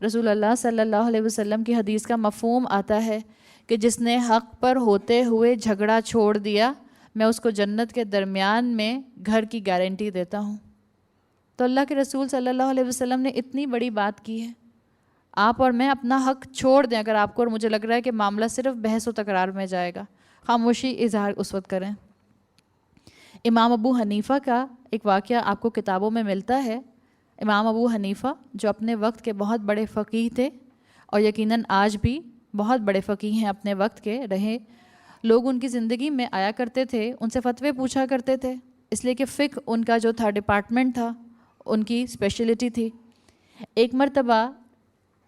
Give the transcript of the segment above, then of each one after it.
رسول اللہ صلی اللہ علیہ وسلم کی حدیث کا مفہوم آتا ہے کہ جس نے حق پر ہوتے ہوئے جھگڑا چھوڑ دیا میں اس کو جنت کے درمیان میں گھر کی گارنٹی دیتا ہوں۔ تو اللہ کے رسول صلی اللہ علیہ وسلم نے اتنی بڑی بات کی ہے، آپ اور میں اپنا حق چھوڑ دیں اگر آپ کو اور مجھے لگ رہا ہے کہ معاملہ صرف بحث و تکرار میں جائے گا، خاموشی اظہار اس وقت کریں۔ امام ابو حنیفہ کا ایک واقعہ آپ کو کتابوں میں ملتا ہے۔ امام ابو حنیفہ جو اپنے وقت کے بہت بڑے فقیہ تھے اور یقیناً آج بھی بہت بڑے فقیہ ہیں اپنے وقت کے رہے، لوگ ان کی زندگی میں آیا کرتے تھے، ان سے فتوے پوچھا کرتے تھے، اس لیے کہ فقہ ان کا جو تھا ڈپارٹمنٹ تھا، ان کی اسپیشلٹی تھی۔ ایک مرتبہ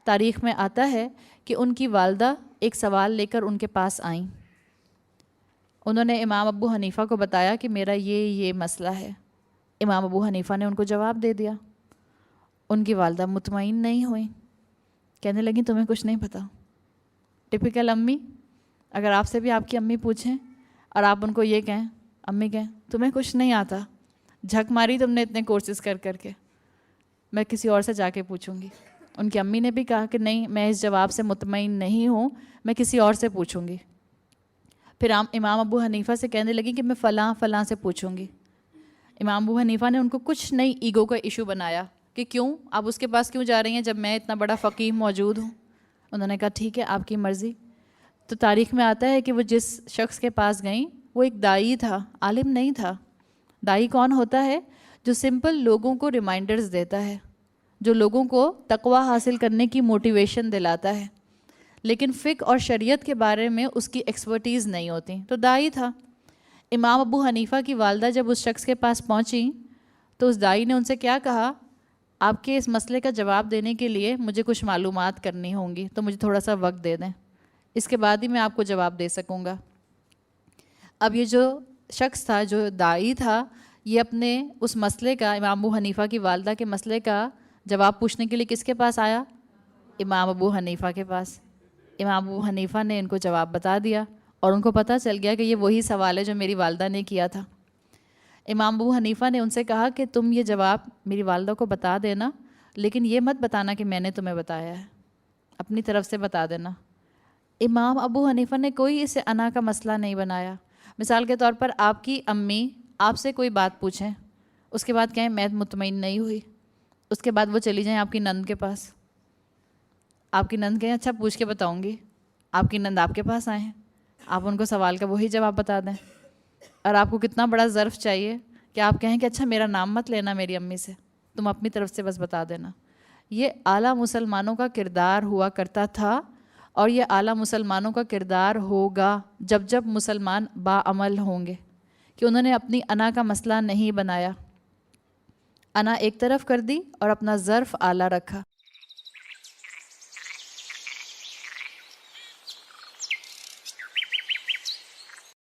تاریخ میں آتا ہے کہ ان کی والدہ ایک سوال لے کر ان کے پاس آئیں۔ انہوں نے امام ابو حنیفہ کو بتایا کہ میرا یہ مسئلہ ہے۔ امام ابو حنیفہ نے ان کو جواب دے دیا۔ ان کی والدہ مطمئن نہیں ہوئیں، کہنے لگیں تمہیں کچھ نہیں پتہ۔ ٹپیکل امی، اگر آپ سے بھی آپ کی امی پوچھیں اور آپ ان کو یہ کہیں، امی کہیں تمہیں کچھ نہیں آتا، جھک ماری تم نے اتنے کورسز کر کے، میں کسی اور سے جا کے پوچھوں گی۔ ان کی امی نے بھی کہا کہ نہیں، میں اس جواب سے مطمئن نہیں ہوں، میں کسی اور سے پوچھوں گی۔ پھر امام ابو حنیفہ سے کہنے لگی کہ میں فلاں سے پوچھوں گی۔ امام ابو حنیفہ نے ان کو کچھ نہیں ایگو کا ایشو بنایا کہ کیوں آپ اس کے پاس کیوں جا رہی ہیں جب میں اتنا بڑا فقیہ موجود ہوں۔ انہوں نے کہا ٹھیک ہے آپ کی مرضی۔ تو تاریخ میں آتا ہے کہ وہ جس شخص کے پاس گئیں وہ ایک داعی تھا، عالم نہیں تھا۔ داعی کون ہوتا ہے؟ جو سمپل لوگوں کو ریمائنڈرز دیتا ہے، جو لوگوں کو تقوی حاصل کرنے کی موٹیویشن دلاتا ہے، لیکن فقہ اور شریعت کے بارے میں اس کی ایکسپرٹیز نہیں ہوتی۔ تو داعی تھا۔ امام ابو حنیفہ کی والدہ جب اس شخص کے پاس پہنچیں تو اس داعی نے ان سے کیا کہا، آپ کے اس مسئلے کا جواب دینے کے لیے مجھے کچھ معلومات کرنی ہوں گی، تو مجھے تھوڑا سا وقت دے دیں، اس کے بعد ہی میں آپ کو جواب دے سکوں گا۔ اب یہ جو شخص تھا، جو داعی تھا، یہ اپنے اس مسئلے کا، امام ابو حنیفہ کی والدہ کے مسئلے کا جواب پوچھنے کے لیے کس کے پاس آیا؟ امام ابو حنیفہ کے پاس۔ امام ابو حنیفہ نے ان کو جواب بتا دیا اور ان کو پتہ چل گیا کہ یہ وہی سوال ہے جو میری والدہ نے کیا تھا۔ امام ابو حنیفہ نے ان سے کہا کہ تم یہ جواب میری والدہ کو بتا دینا، لیکن یہ مت بتانا کہ میں نے تمہیں بتایا ہے، اپنی طرف سے بتا دینا۔ امام ابو حنیفہ نے کوئی اسے انا کا مسئلہ نہیں بنایا۔ مثال کے طور پر آپ کی امی آپ سے کوئی بات پوچھیں، اس کے بعد کہیں میں مطمئن نہیں ہوئی، اس کے بعد وہ چلی جائیں آپ کی نند کے پاس، آپ کی نند کہیں اچھا پوچھ کے بتاؤں گی، آپ کی نند آپ کے پاس آئیں، آپ ان کو سوال کا وہی جواب بتا دیں، اور آپ کو کتنا بڑا ظرف چاہیے کہ آپ کہیں کہ اچھا میرا نام مت لینا میری امی سے، تم اپنی طرف سے بس بتا دینا۔ یہ اعلیٰ مسلمانوں کا کردار ہوا کرتا تھا، اور یہ اعلیٰ مسلمانوں کا کردار ہوگا جب مسلمان باعمل ہوں گے، کہ انہوں نے اپنی انا کا مسئلہ نہیں بنایا، انا ایک طرف کر دی اور اپنا ظرف اعلیٰ رکھا۔